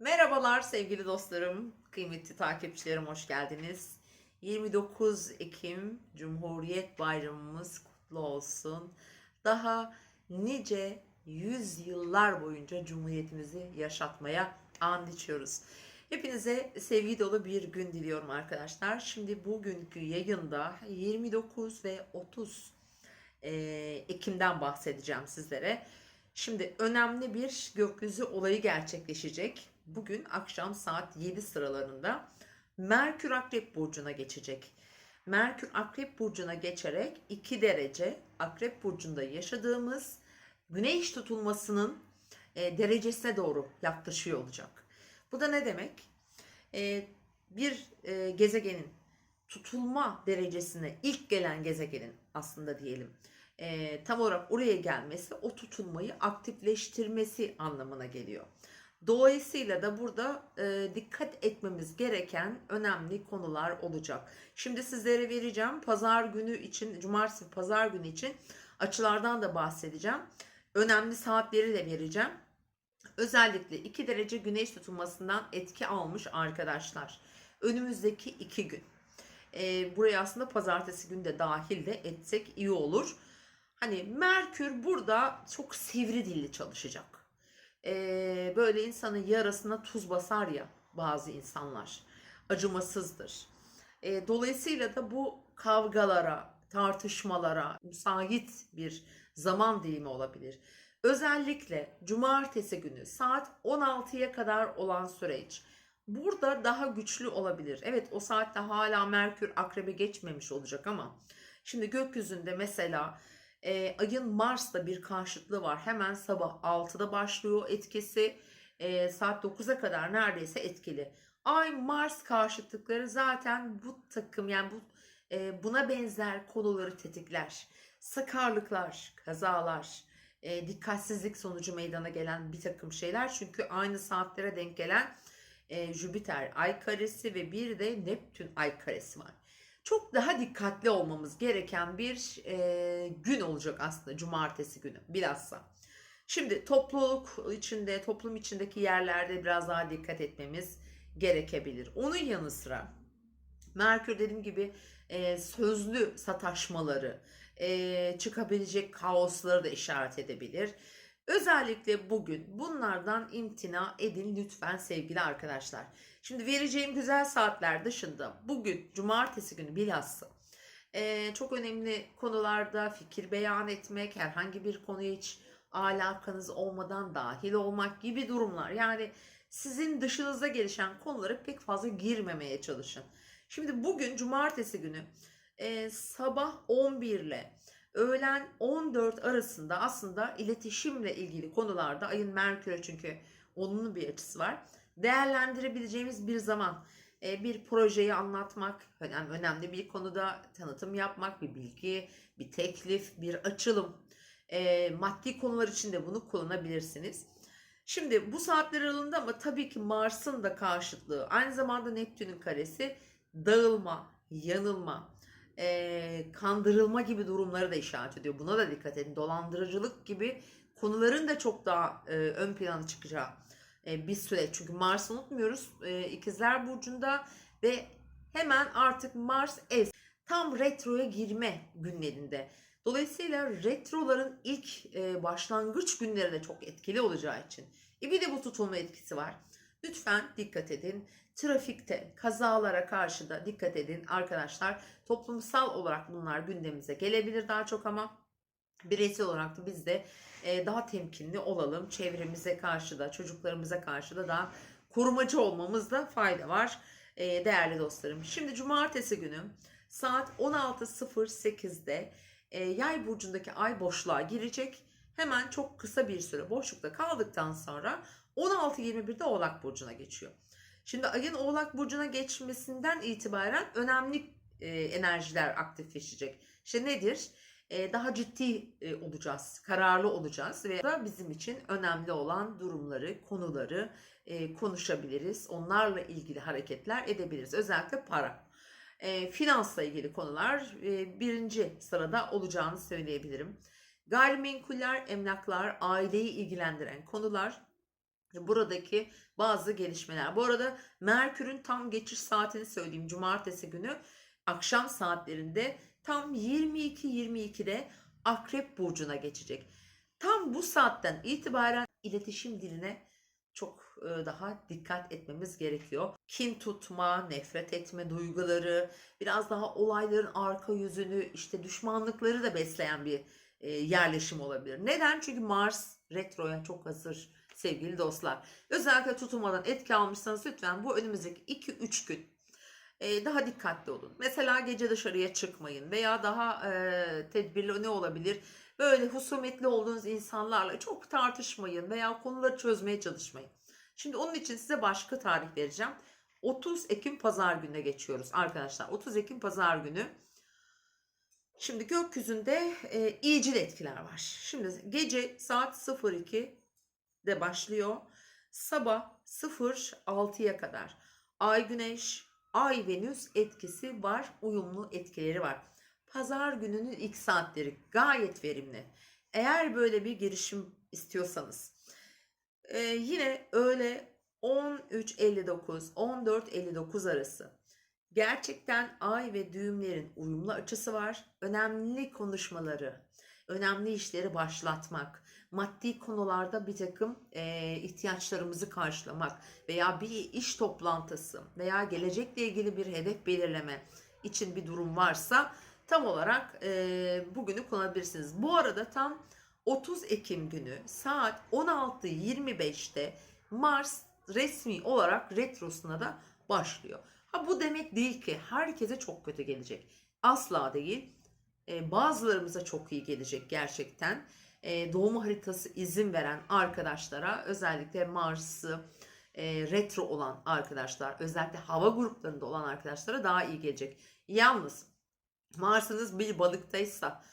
Merhabalar sevgili dostlarım, kıymetli takipçilerim hoş geldiniz. 29 Ekim Cumhuriyet Bayramımız kutlu olsun. Daha nice yüzyıllar boyunca Cumhuriyetimizi yaşatmaya and içiyoruz. Hepinize sevgi dolu bir gün diliyorum arkadaşlar. Şimdi bugünkü yayında 29 ve 30 Ekim'den bahsedeceğim sizlere. Şimdi önemli bir gökyüzü olayı gerçekleşecek. Bugün akşam saat 7 sıralarında Merkür Akrep Burcu'na geçecek. Merkür Akrep Burcu'na geçerek 2 derece Akrep Burcu'nda yaşadığımız Güneş tutulmasının derecesine doğru yaklaşıyor olacak. Bu da ne demek? Bir gezegenin tutulma derecesine ilk gelen gezegenin aslında diyelim tam olarak oraya gelmesi o tutulmayı aktifleştirmesi anlamına geliyor. Dolayısıyla da burada dikkat etmemiz gereken önemli konular olacak. Şimdi sizlere vereceğim pazar günü için, cumartesi pazar günü için açılardan da bahsedeceğim. Önemli saatleri de vereceğim. Özellikle 2 derece güneş tutulmasından etki almış arkadaşlar. Önümüzdeki 2 gün. Buraya aslında pazartesi günü de dahil de etsek iyi olur. Hani Merkür burada çok sivri dilli çalışacak. Böyle insanın yarasına tuz basar ya bazı insanlar. Acımasızdır. Dolayısıyla da bu kavgalara, tartışmalara müsait bir zaman dilimi olabilir. Özellikle cumartesi günü saat 16'ya kadar olan süreç burada daha güçlü olabilir. Evet, o saatte hala Merkür Akrep'e geçmemiş olacak ama şimdi gökyüzünde mesela ayın Mars'la bir karşıtlığı var. Hemen sabah 6'da başlıyor etkisi. Saat 9'a kadar neredeyse etkili. Ay Mars karşıtlıkları zaten bu takım yani buna benzer konuları tetikler. Sakarlıklar, kazalar, dikkatsizlik sonucu meydana gelen bir takım şeyler. Çünkü aynı saatlere denk gelen Jüpiter ay karesi ve bir de Neptün ay karesi var. Çok daha dikkatli olmamız gereken bir gün olacak aslında cumartesi günü bilhassa. Şimdi toplum içindeki yerlerde biraz daha dikkat etmemiz gerekebilir. Onun yanı sıra Merkür dediğim gibi sözlü sataşmaları, çıkabilecek kaosları da işaret edebilir. Özellikle bugün bunlardan imtina edin lütfen sevgili arkadaşlar. Şimdi vereceğim güzel saatler dışında bugün cumartesi günü bilhassa çok önemli konularda fikir beyan etmek, herhangi bir konuya hiç alakanız olmadan dahil olmak gibi durumlar. Yani sizin dışınızda gelişen konulara pek fazla girmemeye çalışın. Şimdi bugün cumartesi günü sabah 11 ile öğlen 14 arasında aslında iletişimle ilgili konularda ayın Merkür'e çünkü onun bir açısı var. Değerlendirebileceğimiz bir zaman bir projeyi anlatmak, önemli bir konuda tanıtım yapmak, bir bilgi, bir teklif, bir açılım. Maddi konular için de bunu kullanabilirsiniz. Şimdi bu saatler aralığında ama tabii ki Mars'ın da karşıtlığı, aynı zamanda Neptün'ün karesi dağılma, yanılma, kandırılma gibi durumları da işaret ediyor. Buna da dikkat edin. Dolandırıcılık gibi konuların da çok daha ön plana çıkacağı bir süreç. Çünkü Mars unutmuyoruz İkizler Burcu'nda ve hemen artık Mars tam retroya girme günlerinde. Dolayısıyla retroların ilk başlangıç günleri de çok etkili olacağı için. Bir de bu tutulma etkisi var. Lütfen dikkat edin. Trafikte kazalara karşı da dikkat edin arkadaşlar. Toplumsal olarak bunlar gündemimize gelebilir daha çok ama bireysel olarak da biz de daha temkinli olalım. Çevremize karşı da çocuklarımıza karşı da daha korumacı olmamızda fayda var değerli dostlarım. Şimdi cumartesi günü saat 16.08'de Yay burcundaki ay boşluğa girecek. Hemen çok kısa bir süre boşlukta kaldıktan sonra 16.21'de Oğlak burcuna geçiyor. Şimdi ayın Oğlak burcuna geçmesinden itibaren önemli enerjiler aktifleşecek. İşte nedir? Daha ciddi olacağız, kararlı olacağız ve da bizim için önemli olan durumları, konuları konuşabiliriz. Onlarla ilgili hareketler edebiliriz. Özellikle para, finansla ilgili konular birinci sırada olacağını söyleyebilirim. Gayrimenkuller, emlaklar, aileyi ilgilendiren konular buradaki bazı gelişmeler. Bu arada Merkür'ün tam geçiş saatini söyleyeyim. Cumartesi günü akşam saatlerinde tam 22.22'de Akrep Burcu'na geçecek. Tam bu saatten itibaren iletişim diline çok daha dikkat etmemiz gerekiyor. Kin tutma, nefret etme duyguları, biraz daha olayların arka yüzünü, işte düşmanlıkları da besleyen bir yerleşim olabilir. Neden? Çünkü Mars retroya çok hazır sevgili dostlar. Özellikle tutulmadan etki almışsanız lütfen bu önümüzdeki 2-3 gün daha dikkatli olun. Mesela gece dışarıya çıkmayın veya daha tedbirli ne olabilir? Böyle husumetli olduğunuz insanlarla çok tartışmayın veya konuları çözmeye çalışmayın. Şimdi onun için size başka tarih vereceğim. 30 Ekim Pazar gününe geçiyoruz arkadaşlar. 30 Ekim Pazar günü. Şimdi gökyüzünde iyicil etkiler var. Şimdi gece saat 02'de başlıyor. Sabah 06'ya kadar Ay Güneş, Ay Venüs etkisi var. Uyumlu etkileri var. Pazar gününün ilk saatleri gayet verimli. Eğer böyle bir girişim istiyorsanız yine öğle 13.59-14.59 arası gerçekten ay ve düğümlerin uyumlu açısı var. Önemli konuşmaları, önemli işleri başlatmak, maddi konularda bir takım ihtiyaçlarımızı karşılamak veya bir iş toplantısı veya gelecekle ilgili bir hedef belirleme için bir durum varsa tam olarak bugünü kullanabilirsiniz. Bu arada tam 30 Ekim günü saat 16.25'te Mars resmi olarak retrosuna da başlıyor. Ha bu demek değil ki herkese çok kötü gelecek. Asla değil. Bazılarımıza çok iyi gelecek gerçekten. Doğum haritası izin veren arkadaşlara, özellikle Mars'ı retro olan arkadaşlar, özellikle hava gruplarında olan arkadaşlara daha iyi gelecek. Yalnız Mars'ınız bir balıktaysa,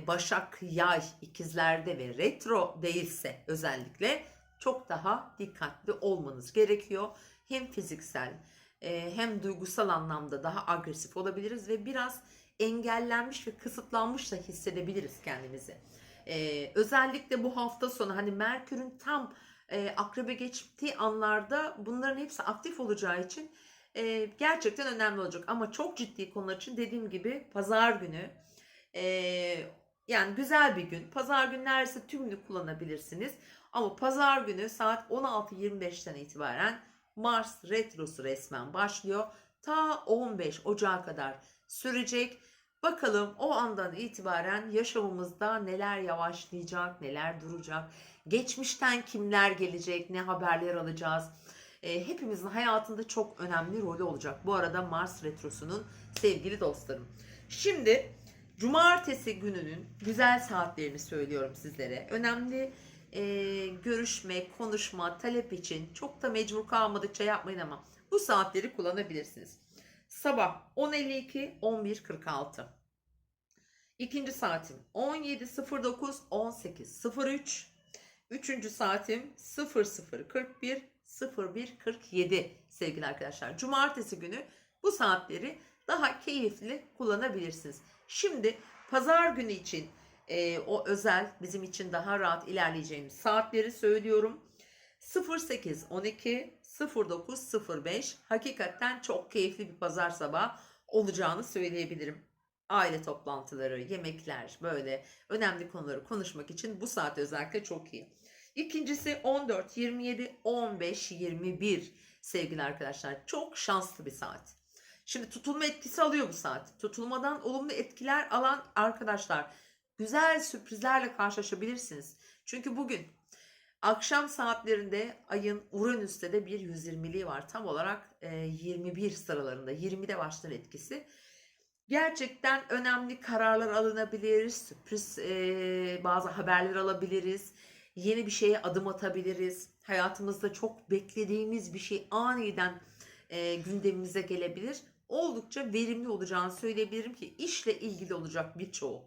Başak, Yay, ikizlerde ve retro değilse özellikle çok daha dikkatli olmanız gerekiyor. Hem fiziksel hem duygusal anlamda daha agresif olabiliriz ve biraz engellenmiş ve kısıtlanmış da hissedebiliriz kendimizi. Özellikle bu hafta sonu hani Merkür'ün tam akrebe geçtiği anlarda bunların hepsi aktif olacağı için gerçekten önemli olacak. Ama çok ciddi konular için dediğim gibi pazar günü yani güzel bir gün. Pazar günü neredeyse tümünü kullanabilirsiniz. Ama pazar günü saat 16.25'ten itibaren Mars retrosu resmen başlıyor. Ta 15 Ocağı kadar sürecek. Bakalım o andan itibaren yaşamımızda neler yavaşlayacak, neler duracak, geçmişten kimler gelecek, ne haberler alacağız. Hepimizin hayatında çok önemli rolü olacak. Bu arada Mars retrosunun sevgili dostlarım. Şimdi cumartesi gününün güzel saatlerini söylüyorum sizlere. Önemli görüşme, konuşma, talep için çok da mecbur kalmadıkça yapmayın ama bu saatleri kullanabilirsiniz. Sabah 10.52-11.46. İkinci saatim 17.09-18.03. Üçüncü saatim 00.41-01.47 sevgili arkadaşlar. Cumartesi günü bu saatleri daha keyifli kullanabilirsiniz. Şimdi pazar günü için o özel bizim için daha rahat ilerleyeceğimiz saatleri söylüyorum. 08.12, 09.05 hakikaten çok keyifli bir pazar sabahı olacağını söyleyebilirim. Aile toplantıları, yemekler, böyle önemli konuları konuşmak için bu saat özellikle çok iyi. İkincisi 14.27, 15.21 sevgili arkadaşlar. Çok şanslı bir saat. Şimdi tutulma etkisi alıyor bu saat. Tutulmadan olumlu etkiler alan arkadaşlar güzel sürprizlerle karşılaşabilirsiniz. Çünkü bugün akşam saatlerinde ayın Uranüs'te de bir 120'liği var. Tam olarak 21 sıralarında 20'de başlar etkisi. Gerçekten önemli kararlar alınabilir, sürpriz bazı haberler alabiliriz, yeni bir şeye adım atabiliriz. Hayatımızda çok beklediğimiz bir şey aniden gündemimize gelebilir. Oldukça verimli olacağını söyleyebilirim ki işle ilgili olacak birçoğu.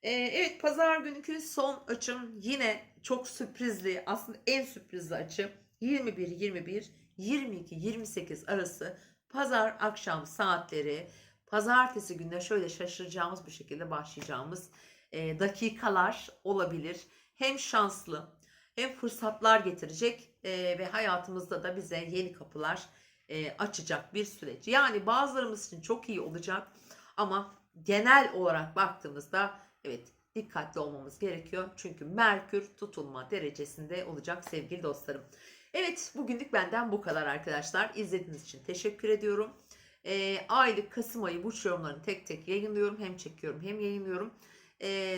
Evet, pazar günkü son açım yine çok sürprizli, aslında en sürprizli açı 21-21, 22-28 arası pazar akşam saatleri. Pazartesi gününe şöyle şaşıracağımız bir şekilde başlayacağımız dakikalar olabilir. Hem şanslı hem fırsatlar getirecek ve hayatımızda da bize yeni kapılar açacak bir süreç. Yani bazılarımız için çok iyi olacak ama genel olarak baktığımızda evet, dikkatli olmamız gerekiyor. Çünkü Merkür tutulma derecesinde olacak sevgili dostlarım. Evet, bugünlük benden bu kadar arkadaşlar. İzlediğiniz için teşekkür ediyorum. Aylık Kasım ayı burç yorumlarını tek tek yayınlıyorum. Hem çekiyorum hem yayınlıyorum.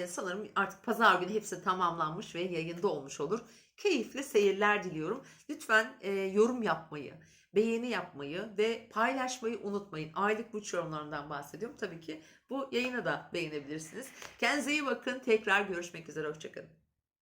Sanırım artık pazar günü hepsi tamamlanmış ve yayında olmuş olur. Keyifli seyirler diliyorum. Lütfen yorum yapmayı, beğeni yapmayı ve paylaşmayı unutmayın. Aylık burç yorumlarından bahsediyorum. Tabii ki bu yayını da beğenebilirsiniz. Kendinize iyi bakın. Tekrar görüşmek üzere. Hoşçakalın.